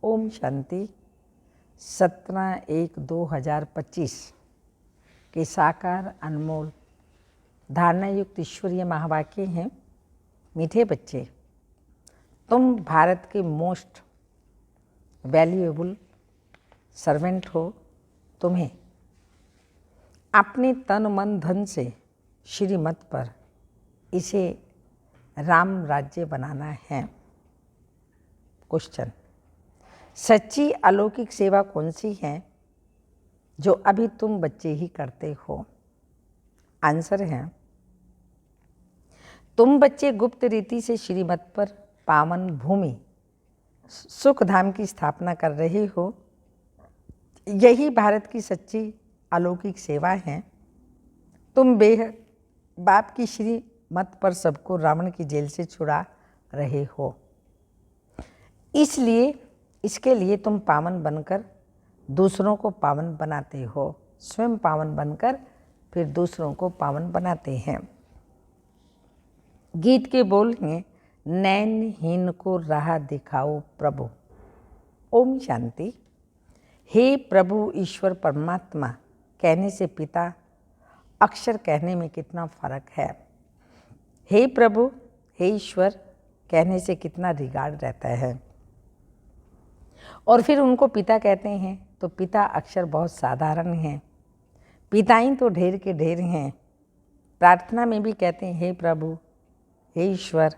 ओम शांति। 17/1/2025 के साकार अनमोल धारणा युक्त ईश्वरीय महावाक्य हैं। मीठे बच्चे, तुम भारत के मोस्ट वैल्यूएबल सर्वेंट हो। तुम्हें अपने तन मन धन से श्रीमत पर इसे राम राज्य बनाना है। क्वेश्चन, सच्ची अलौकिक सेवा कौन सी है जो अभी तुम बच्चे ही करते हो? आंसर है, तुम बच्चे गुप्त रीति से श्रीमत पर पावन भूमि सुख धाम की स्थापना कर रहे हो। यही भारत की सच्ची अलौकिक सेवा है। तुम बेहद बाप की श्रीमत पर सबको रावण की जेल से छुड़ा रहे हो। इसलिए इसके लिए तुम पावन बनकर दूसरों को पावन बनाते हो। स्वयं पावन बनकर फिर दूसरों को पावन बनाते हैं। गीत के बोल हैं, नैनहीन को राह दिखाओ प्रभु। ओम शांति। हे प्रभु ईश्वर परमात्मा कहने से पिता अक्षर कहने में कितना फर्क है। हे प्रभु, हे ईश्वर कहने से कितना रिगार्ड रहता है। और फिर उनको पिता कहते हैं तो पिता अक्षर बहुत साधारण हैं। पिताई तो ढेर के ढेर हैं। प्रार्थना में भी कहते हैं हे प्रभु, हे ईश्वर।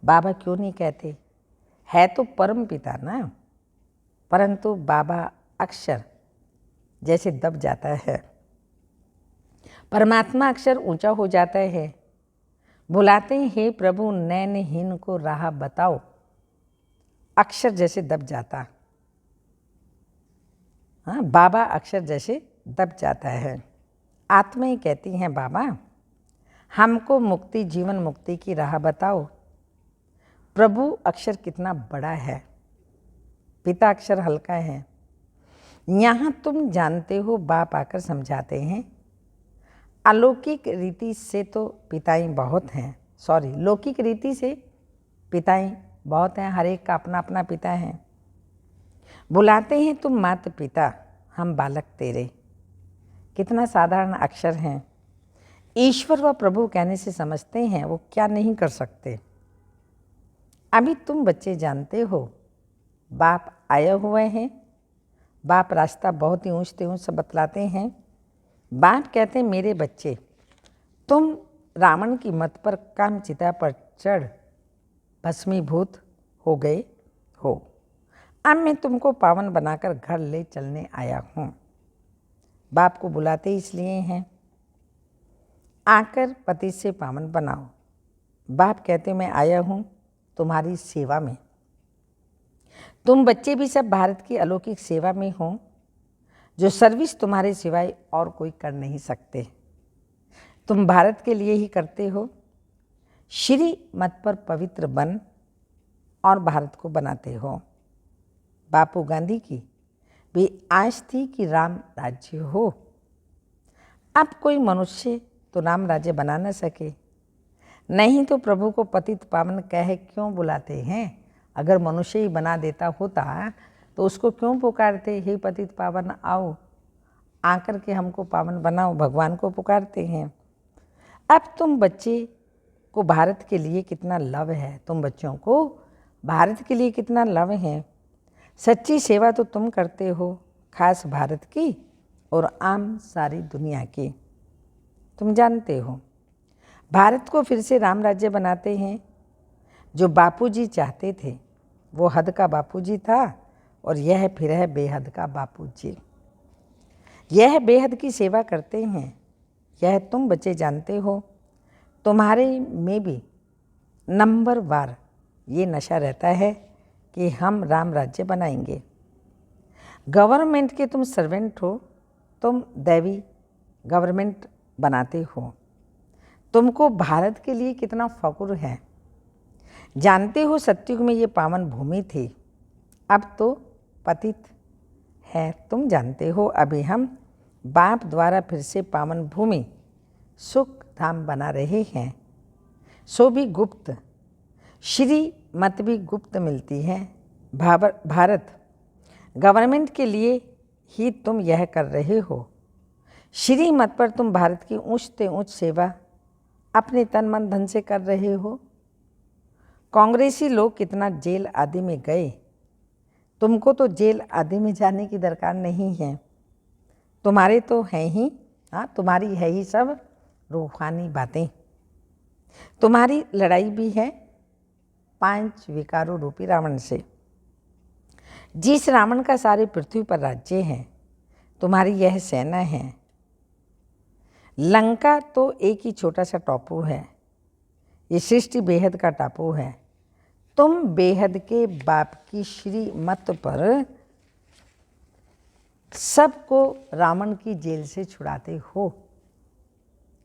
बाबा क्यों नहीं कहते? है तो परम पिता ना, परंतु बाबा अक्षर जैसे दब जाता है। परमात्मा अक्षर ऊंचा हो जाता है। बुलाते हैं हे प्रभु, नैनहीन को राह बताओ। अक्षर जैसे दब जाता। हाँ, बाबा अक्षर जैसे दब जाता है। आत्मा ही कहती हैं, बाबा हमको मुक्ति, जीवन मुक्ति की राह बताओ। प्रभु अक्षर कितना बड़ा है, पिता अक्षर हल्का है। यहाँ तुम जानते हो, बाप आकर समझाते हैं। अलौकिक रीति से तो पिताई बहुत हैं, लौकिक रीति से पिताई बहुत हैं। हर एक का अपना अपना पिता है। बुलाते हैं तुम माता पिता, हम बालक तेरे। कितना साधारण अक्षर हैं। ईश्वर व प्रभु कहने से समझते हैं वो क्या नहीं कर सकते। अभी तुम बच्चे जानते हो, बाप आए हुए हैं। बाप रास्ता बहुत ही ऊंच से बतलाते हैं। बाप कहते हैं, मेरे बच्चे तुम रावण की मत पर काम चिता पर चढ़ भस्मीभूत हो गए हो। अब मैं तुमको पावन बनाकर घर ले चलने आया हूँ। बाप को बुलाते इसलिए हैं, आकर पति से पावन बनाओ। बाप कहते मैं आया हूँ तुम्हारी सेवा में। तुम बच्चे भी सब भारत की अलौकिक सेवा में हो, जो सर्विस तुम्हारे सिवाय और कोई कर नहीं सकते। तुम भारत के लिए ही करते हो। श्री मत पर पवित्र बन और भारत को बनाते हो। बापू गांधी की भी आश थी कि राम राज्य हो। अब कोई मनुष्य तो राम राज्य बना न सके, नहीं तो प्रभु को पतित पावन कह क्यों बुलाते हैं? अगर मनुष्य ही बना देता होता तो उसको क्यों पुकारते, हे पतित पावन आओ, आकर के हमको पावन बनाओ। भगवान को पुकारते हैं। अब तुम बच्चे को भारत के लिए कितना लव है, तुम बच्चों को भारत के लिए कितना लव है। सच्ची सेवा तो तुम करते हो, खास भारत की और आम सारी दुनिया की। तुम जानते हो, भारत को फिर से राम राज्य बनाते हैं। जो बापूजी चाहते थे वो हद का बापूजी था, और यह फिर है बेहद का बापूजी। यह बेहद की सेवा करते हैं। यह तुम बच्चे जानते हो। तुम्हारे में भी नंबर वार ये नशा रहता है कि हम राम राज्य बनाएंगे। गवर्नमेंट के तुम सर्वेंट हो, तुम दैवी गवर्नमेंट बनाते हो। तुमको भारत के लिए कितना फक्र है। जानते हो सतयुग में ये पावन भूमि थी, अब तो पतित है। तुम जानते हो अभी हम बाप द्वारा फिर से पावन भूमि सुख धाम बना रहे हैं। सो भी गुप्त, श्री मत भी गुप्त मिलती है। भारत गवर्नमेंट के लिए ही तुम यह कर रहे हो। श्री मत पर तुम भारत की ऊंच से ऊंच सेवा अपने तन मन धन से कर रहे हो। कांग्रेसी लोग कितना जेल आदि में गए, तुमको तो जेल आदि में जाने की दरकार नहीं है। तुम्हारे तो हैं ही, तुम्हारी है ही सब रूहानी बातें। तुम्हारी लड़ाई भी है 5 विकारों रूपी रावण से। जिस रावण का सारे पृथ्वी पर राज्य है, तुम्हारी यह सेना है। लंका तो एक ही छोटा सा टापू है, ये सृष्टि बेहद का टापू है। तुम बेहद के बाप की श्री मत पर सबको रावण की जेल से छुड़ाते हो।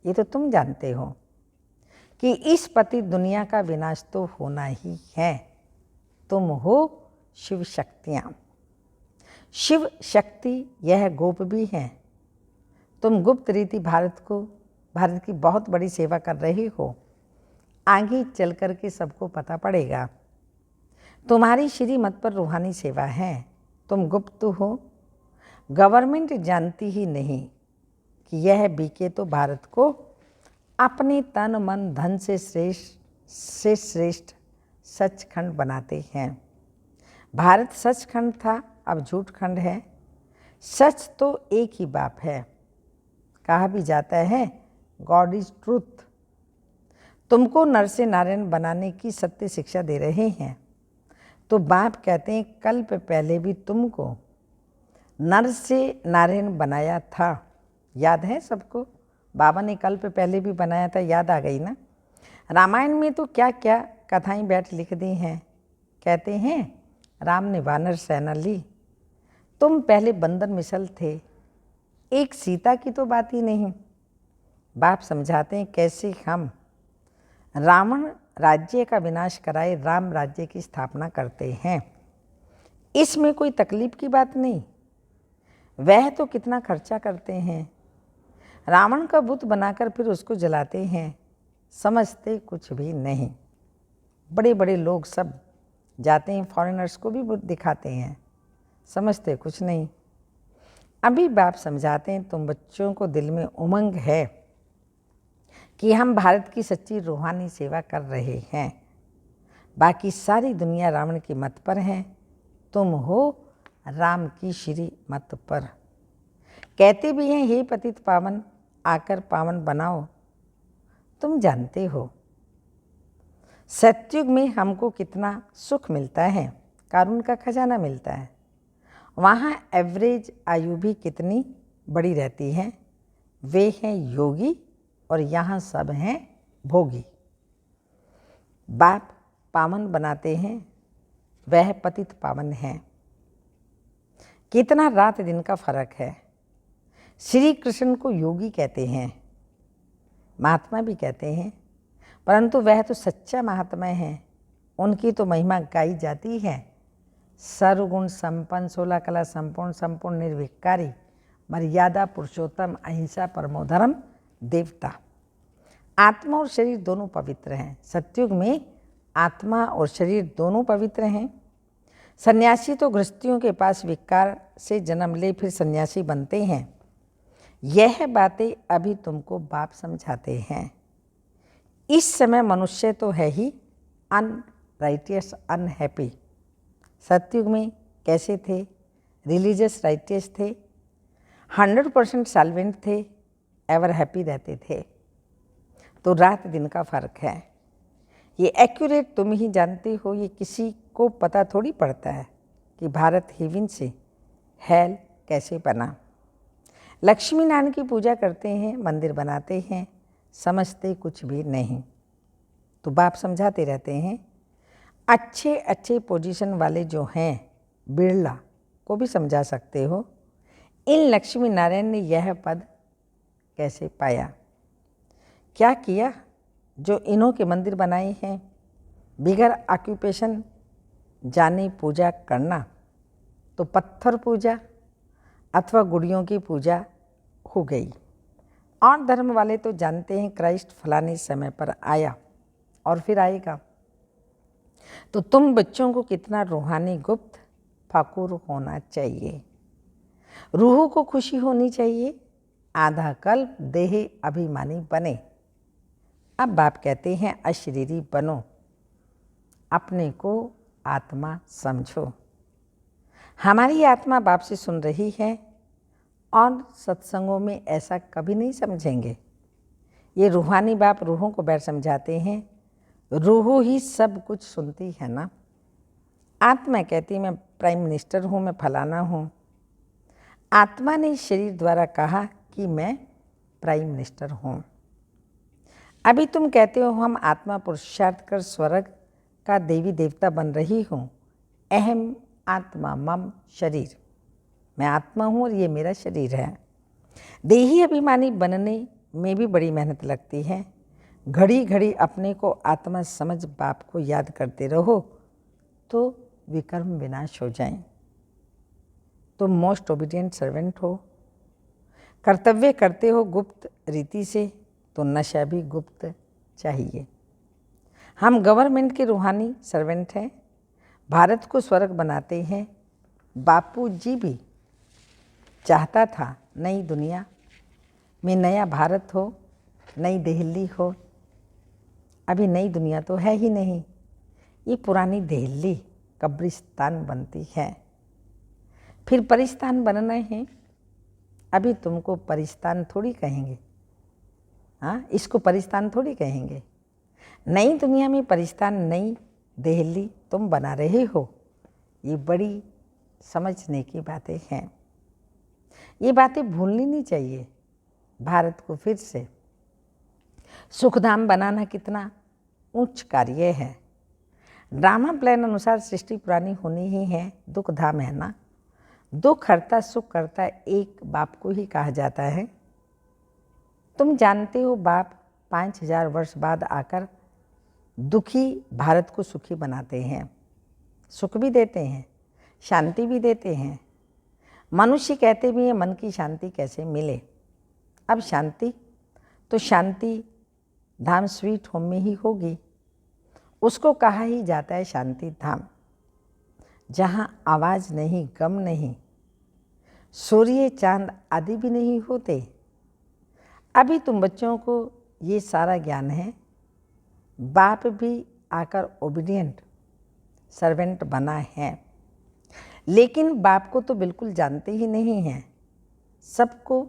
ये तो तुम जानते हो कि इस पति दुनिया का विनाश तो होना ही है। तुम हो शिव शक्तियाँ। शिव शक्ति यह गोप भी हैं। तुम गुप्त रीति भारत की बहुत बड़ी सेवा कर रही हो। आगे चल कर के सबको पता पड़ेगा। तुम्हारी श्री मत पर रूहानी सेवा है। तुम गुप्त हो, गवर्नमेंट जानती ही नहीं कि यह बीके तो भारत को अपने तन मन धन से श्रेष्ठ सचखंड बनाते हैं। भारत सचखंड था, अब झूठखंड है। सच तो एक ही बाप है। कहा भी जाता है गॉड इज ट्रूथ। तुमको नर से नारायण बनाने की सत्य शिक्षा दे रहे हैं, तो बाप कहते हैं कल्प पहले भी तुमको नर से नारायण बनाया था। याद है सबको? बाबा ने कल्प पहले भी बनाया था, याद आ गई ना। रामायण में तो क्या क्या कथाएं बैठ लिख दी हैं। कहते हैं राम ने वानर सेना ली, तुम पहले बंदर मिसल थे, एक सीता की तो बात ही नहीं। बाप समझाते हैं कैसे हम रावण राज्य का विनाश कराए राम राज्य की स्थापना करते हैं। इसमें कोई तकलीफ की बात नहीं। वह तो कितना खर्चा करते हैं। रावण का बुत बनाकर फिर उसको जलाते हैं। समझते कुछ भी नहीं। बड़े बड़े लोग सब जाते हैं, फॉरेनर्स को भी बुत दिखाते हैं, समझते कुछ नहीं। अभी बाप समझाते हैं तुम बच्चों को दिल में उमंग है कि हम भारत की सच्ची रूहानी सेवा कर रहे हैं। बाकी सारी दुनिया रावण की मत पर है, तुम हो राम की श्री मत पर। कहते भी हैं हे पतित पावन आकर पावन बनाओ। तुम जानते हो सतयुग में हमको कितना सुख मिलता है, कारुण्य का खजाना मिलता है। वहाँ एवरेज आयु भी कितनी बड़ी रहती है। वे हैं योगी और यहाँ सब हैं भोगी। बाप पावन बनाते हैं, वह पतित पावन है। कितना रात दिन का फर्क है। श्री कृष्ण को योगी कहते हैं, महात्मा भी कहते हैं, परंतु वह तो सच्चा महात्मा है। उनकी तो महिमा गाई जाती है। सर्वगुण संपन्न 16 कला संपूर्ण संपूर्ण निर्विकारी मर्यादा पुरुषोत्तम अहिंसा परमो धर्म देवता। आत्मा और शरीर दोनों पवित्र हैं। सतयुग में आत्मा और शरीर दोनों पवित्र हैं। सन्यासी तो गृहस्थियों के पास विकार से जन्म ले फिर सन्यासी बनते हैं। यह बातें अभी तुमको बाप समझाते हैं। इस समय मनुष्य तो है ही अनराइटियस अनहैप्पी। सतयुग में कैसे थे? रिलीजियस राइटियस थे, 100% सॉल्वेंट थे, एवर हैप्पी रहते थे। तो रात दिन का फर्क है। ये एक्यूरेट तुम ही जानते हो। ये किसी को पता थोड़ी पड़ता है कि भारत हेवन से हेल कैसे बना। लक्ष्मी नारायण की पूजा करते हैं, मंदिर बनाते हैं, समझते कुछ भी नहीं। तो बाप समझाते रहते हैं। अच्छे अच्छे पोजीशन वाले जो हैं, बिरला को भी समझा सकते हो इन लक्ष्मी नारायण ने यह पद कैसे पाया, क्या किया। जो इन्हों के मंदिर बनाए हैं, बिगर ऑक्यूपेशन जाने पूजा करना, तो पत्थर पूजा अथवा गुड़ियों की पूजा हो गई। और धर्म वाले तो जानते हैं क्राइस्ट फलाने समय पर आया और फिर आएगा। तो तुम बच्चों को कितना रूहानी गुप्त फ़ाकूर होना चाहिए। रूह को खुशी होनी चाहिए, आधा कल्प देह अभिमानी बने। अब बाप कहते हैं अशरीरी बनो, अपने को आत्मा समझो। हमारी आत्मा बाप से सुन रही है और सत्संगों में ऐसा कभी नहीं समझेंगे। ये रूहानी बाप रूहों को बैठ समझाते हैं, रूह ही सब कुछ सुनती है ना। आत्मा कहती मैं प्राइम मिनिस्टर हूँ, मैं फलाना हूँ। आत्मा ने शरीर द्वारा कहा कि मैं प्राइम मिनिस्टर हूँ। अभी तुम कहते हो हम आत्मा पुरुषार्थ कर स्वर्ग का देवी देवता बन रही हूँ। अहम आत्मा मम शरीर, मैं आत्मा हूँ और ये मेरा शरीर है। देही अभिमानी बनने में भी बड़ी मेहनत लगती है। घड़ी घड़ी अपने को आत्मा समझ बाप को याद करते रहो तो विकर्म विनाश हो जाएं। तुम मोस्ट ओबीडियंट सर्वेंट हो, कर्तव्य करते हो गुप्त रीति से, तो नशा भी गुप्त चाहिए। हम गवर्नमेंट के रूहानी सर्वेंट हैं, भारत को स्वर्ग बनाते हैं। बापू जी भी चाहता था नई दुनिया में नया भारत हो, नई दिल्ली हो। अभी नई दुनिया तो है ही नहीं, ये पुरानी दिल्ली कब्रिस्तान बनती है। फिर परिस्तान बनना है। अभी तुमको परिस्तान थोड़ी कहेंगे, हाँ, इसको परिस्तान थोड़ी कहेंगे। नई दुनिया में परिस्तान, नई दिल्ली तुम बना रहे हो। ये बड़ी समझने की बातें हैं, ये बातें भूलनी नहीं चाहिए। भारत को फिर से सुखधाम बनाना कितना उच्च कार्य है। ड्रामा प्लान अनुसार सृष्टि पुरानी होनी ही है, दुख धाम है ना। दुख हरता सुख करता एक बाप को ही कहा जाता है। तुम जानते हो बाप 5000 वर्ष बाद आकर दुखी भारत को सुखी बनाते हैं, सुख भी देते हैं, शांति भी देते हैं। मनुष्य कहते भी हैं मन की शांति कैसे मिले। अब शांति तो शांति धाम स्वीट होम में ही होगी। उसको कहा ही जाता है शांति धाम, जहाँ आवाज़ नहीं, गम नहीं, सूर्य चांद आदि भी नहीं होते। अभी तुम बच्चों को ये सारा ज्ञान है। बाप भी आकर ओबीडियंट सर्वेंट बना है, लेकिन बाप को तो बिल्कुल जानते ही नहीं हैं। सबको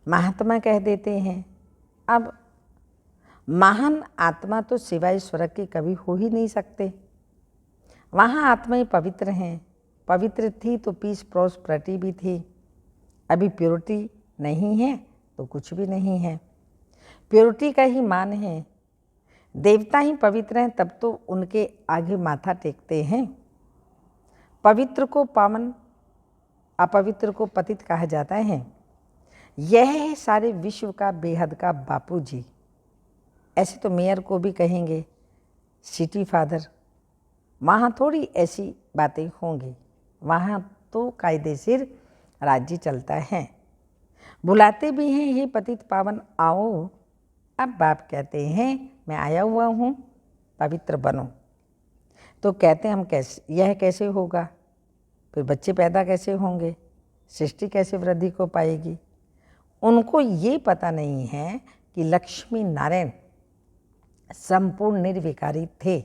महात्मा कह देते हैं। अब महान आत्मा तो सिवाय स्वर्ग के कभी हो ही नहीं सकते। वहाँ आत्माएं पवित्र हैं, पवित्र थी तो पीस प्रॉस्पेरिटी भी थी। अभी प्योरिटी नहीं है तो कुछ भी नहीं है। प्योरिटी का ही मान है। देवता ही पवित्र हैं तब तो उनके आगे माथा टेकते हैं। पवित्र को पावन, अपवित्र को पतित कहा जाता है। यह है सारे विश्व का बेहद का बापू जी। ऐसे तो मेयर को भी कहेंगे सिटी फादर। वहाँ थोड़ी ऐसी बातें होंगी, वहाँ तो कायदेशीर राज्य चलता है। बुलाते भी हैं ये पतित पावन आओ। अब बाप कहते हैं मैं आया हुआ हूँ, पवित्र बनो। तो कहते हैं हम कैसे, यह कैसे होगा, फिर बच्चे पैदा कैसे होंगे, सृष्टि कैसे वृद्धि को पाएगी। उनको ये पता नहीं है कि लक्ष्मी नारायण संपूर्ण निर्विकारी थे।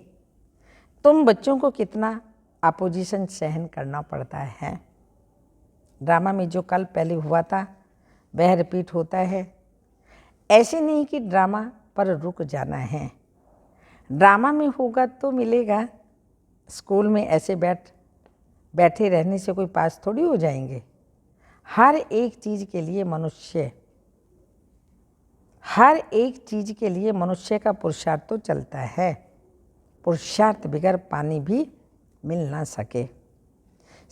तुम बच्चों को कितना अपोजिशन सहन करना पड़ता है। ड्रामा में जो कल पहले हुआ था वह रिपीट होता है। ऐसे नहीं कि ड्रामा पर रुक जाना है। ड्रामा में होगा तो मिलेगा। स्कूल में ऐसे बैठे रहने से कोई पास थोड़ी हो जाएंगे। हर एक चीज़ के लिए मनुष्य का पुरुषार्थ तो चलता है। पुरुषार्थ बगैर पानी भी मिल ना सके।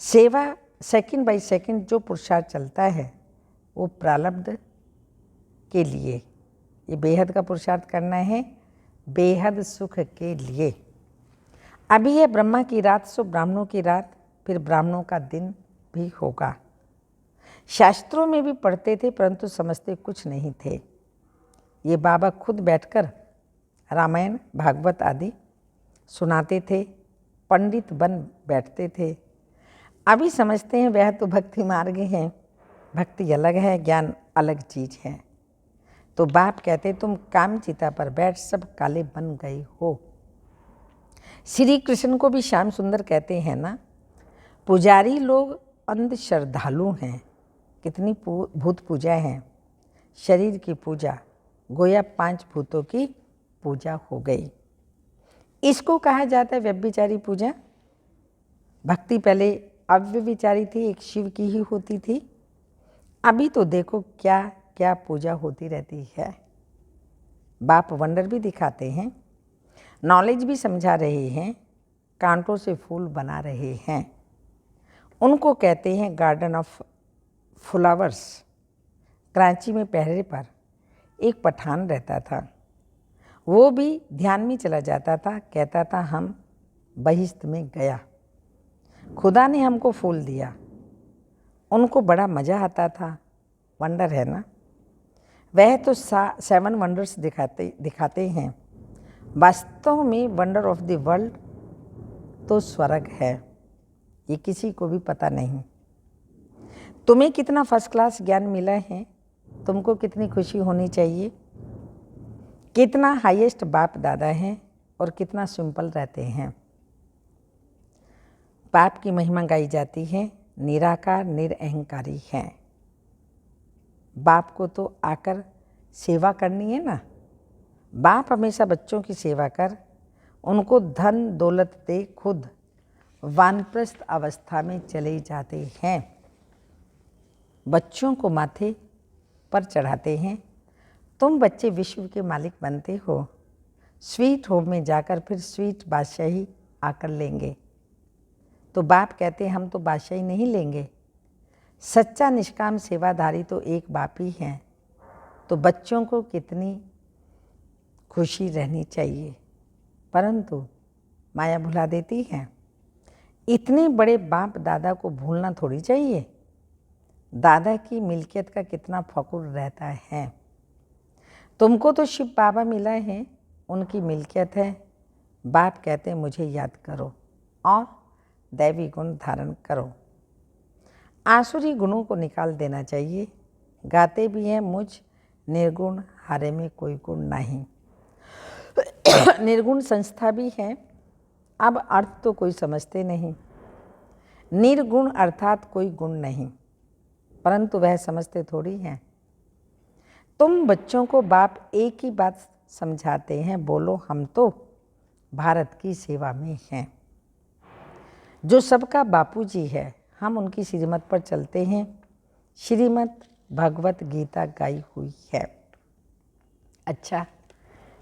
सेवा सेकंड बाय सेकंड जो पुरुषार्थ चलता है वो प्रारब्ध के लिए। ये बेहद का पुरुषार्थ करना है, बेहद सुख के लिए। अभी है ब्रह्मा की रात सो ब्राह्मणों की रात, फिर ब्राह्मणों का दिन भी होगा। शास्त्रों में भी पढ़ते थे परंतु समझते कुछ नहीं थे। ये बाबा खुद बैठकर रामायण भागवत आदि सुनाते थे, पंडित बन बैठते थे। अभी समझते हैं वह तो भक्ति मार्ग है, भक्ति अलग है, ज्ञान अलग चीज है। तो बाप कहते तुम कामचिता पर बैठ सब काले बन गए हो। श्री कृष्ण को भी श्याम सुंदर कहते हैं ना, पुजारी लोग अंध श्रद्धालु हैं। कितनी भूत पूजा है, शरीर की पूजा, गोया 5 भूतों की पूजा हो गई। इसको कहा जाता है व्यभिचारी पूजा। भक्ति पहले अव्यभिचारी थी, एक शिव की ही होती थी। अभी तो देखो क्या क्या पूजा होती रहती है। बाप वंडर भी दिखाते हैं, नॉलेज भी समझा रहे हैं, कांटों से फूल बना रहे हैं। उनको कहते हैं गार्डन ऑफ फ्लावर्स। कराची में पहरे पर एक पठान रहता था, वो भी ध्यान में चला जाता था, कहता था हम बहिश्त में गया, खुदा ने हमको फूल दिया। उनको बड़ा मज़ा आता था। वंडर है ना। वह तो 7 वंडर्स दिखाते हैं। वास्तव में वंडर ऑफ द वर्ल्ड तो स्वर्ग है, ये किसी को भी पता नहीं। तुम्हें कितना फर्स्ट क्लास ज्ञान मिला है, तुमको कितनी खुशी होनी चाहिए। कितना हाईएस्ट बाप दादा हैं और कितना सिंपल रहते हैं। बाप की महिमा गाई जाती है, निराकार निरअहंकारी हैं। बाप को तो आकर सेवा करनी है ना। बाप हमेशा बच्चों की सेवा कर, उनको धन दौलत दे, खुद वानप्रस्थ अवस्था में चले जाते हैं। बच्चों को माथे पर चढ़ाते हैं। तुम बच्चे विश्व के मालिक बनते हो। स्वीट होम में जाकर फिर स्वीट बादशाही आकर लेंगे। तो बाप कहते हैं हम तो बादशाही नहीं लेंगे। सच्चा निष्काम सेवाधारी तो एक बाप ही है। तो बच्चों को कितनी खुशी रहनी चाहिए, परंतु माया भुला देती है। इतने बड़े बाप दादा को भूलना थोड़ी चाहिए। दादा की मिल्कियत का कितना फकुर रहता है। तुमको तो शिव बाबा मिला है, उनकी मिल्कियत है। बाप कहते हैं मुझे याद करो और दैवी गुण धारण करो। आसुरी गुणों को निकाल देना चाहिए। गाते भी हैं मुझ निर्गुण हारे में कोई गुण नहीं। निर्गुण संस्था भी है। अब अर्थ तो कोई समझते नहीं। निर्गुण अर्थात कोई गुण नहीं, परंतु वह समझते थोड़ी हैं। तुम बच्चों को बाप एक ही बात समझाते हैं, बोलो हम तो भारत की सेवा में हैं। जो सबका बापूजी है, हम उनकी श्रीमत पर चलते हैं। श्रीमत भगवत गीता गाई हुई है। अच्छा,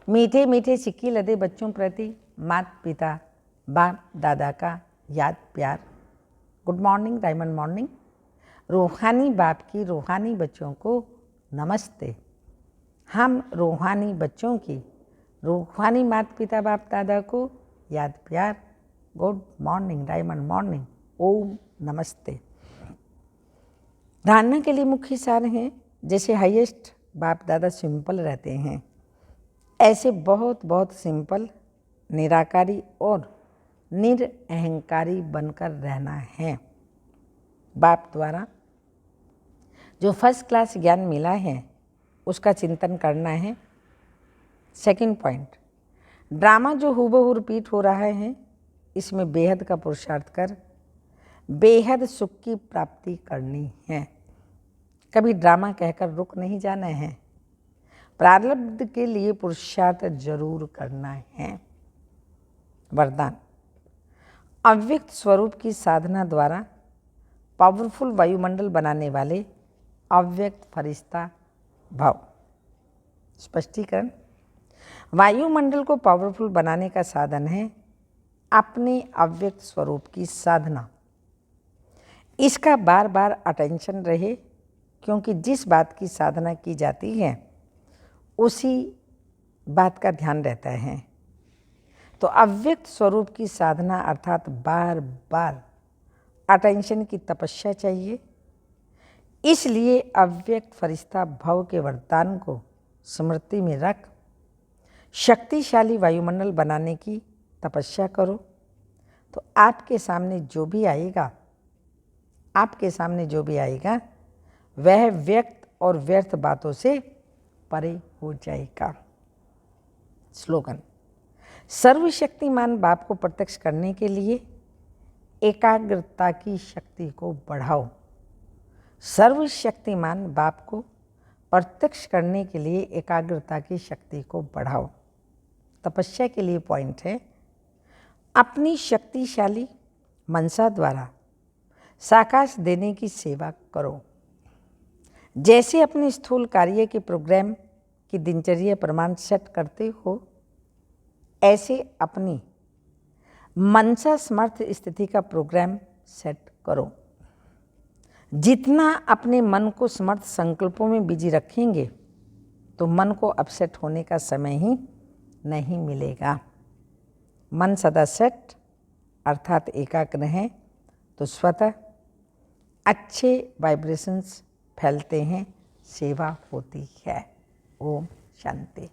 मीठे मीठे सिक्के लदे बच्चों प्रति माता पिता बाप दादा का याद प्यार। Good morning, diamond morning. रूहानी बाप की रूहानी बच्चों को नमस्ते। हम रूहानी बच्चों की रूहानी माता पिता बाप दादा को याद प्यार। गुड मॉर्निंग, डायमंड मॉर्निंग, ओम नमस्ते। धारणा के लिए मुख्य सार हैं, जैसे हाईएस्ट बाप दादा सिंपल रहते हैं, ऐसे बहुत बहुत सिंपल निराकारी और निरअहंकारी बनकर रहना है। बाप द्वारा जो फर्स्ट क्लास ज्ञान मिला है उसका चिंतन करना है। सेकंड पॉइंट, ड्रामा जो हूबहू रिपीट हो रहा है, इसमें बेहद का पुरुषार्थ कर बेहद सुख की प्राप्ति करनी है। कभी ड्रामा कहकर रुक नहीं जाना है। प्रारब्ध के लिए पुरुषार्थ जरूर करना है। वरदान, अव्यक्त स्वरूप की साधना द्वारा पावरफुल वायुमंडल बनाने वाले अव्यक्त फरिश्ता भाव। स्पष्टीकरण, वायुमंडल को पावरफुल बनाने का साधन है अपने अव्यक्त स्वरूप की साधना। इसका बार बार अटेंशन रहे, क्योंकि जिस बात की साधना की जाती है उसी बात का ध्यान रहता है। तो अव्यक्त स्वरूप की साधना अर्थात बार बार अटेंशन की तपस्या चाहिए। इसलिए अव्यक्त फरिश्ता भव के वरदान को स्मृति में रख शक्तिशाली वायुमंडल बनाने की तपस्या करो। तो आपके सामने जो भी आएगा, आपके सामने जो भी आएगा वह व्यक्त और व्यर्थ बातों से परे हो जाएगा। स्लोगन: सर्वशक्तिमान बाप को प्रत्यक्ष करने के लिए एकाग्रता की शक्ति को बढ़ाओ। सर्वशक्तिमान बाप को प्रत्यक्ष करने के लिए एकाग्रता की शक्ति को बढ़ाओ। तपस्या के लिए पॉइंट है, अपनी शक्तिशाली मनसा द्वारा साकाश देने की सेवा करो। जैसे अपने स्थूल कार्य के प्रोग्राम की दिनचर्या प्रमाण सेट करते हो, ऐसे अपनी मनसा समर्थ स्थिति का प्रोग्राम सेट करो। जितना अपने मन को समर्थ संकल्पों में बिजी रखेंगे तो मन को अपसेट होने का समय ही नहीं मिलेगा। मन सदा सेट अर्थात एकाग्र है तो स्वतः अच्छे वाइब्रेशंस फैलते हैं, सेवा होती है। ओम शांति।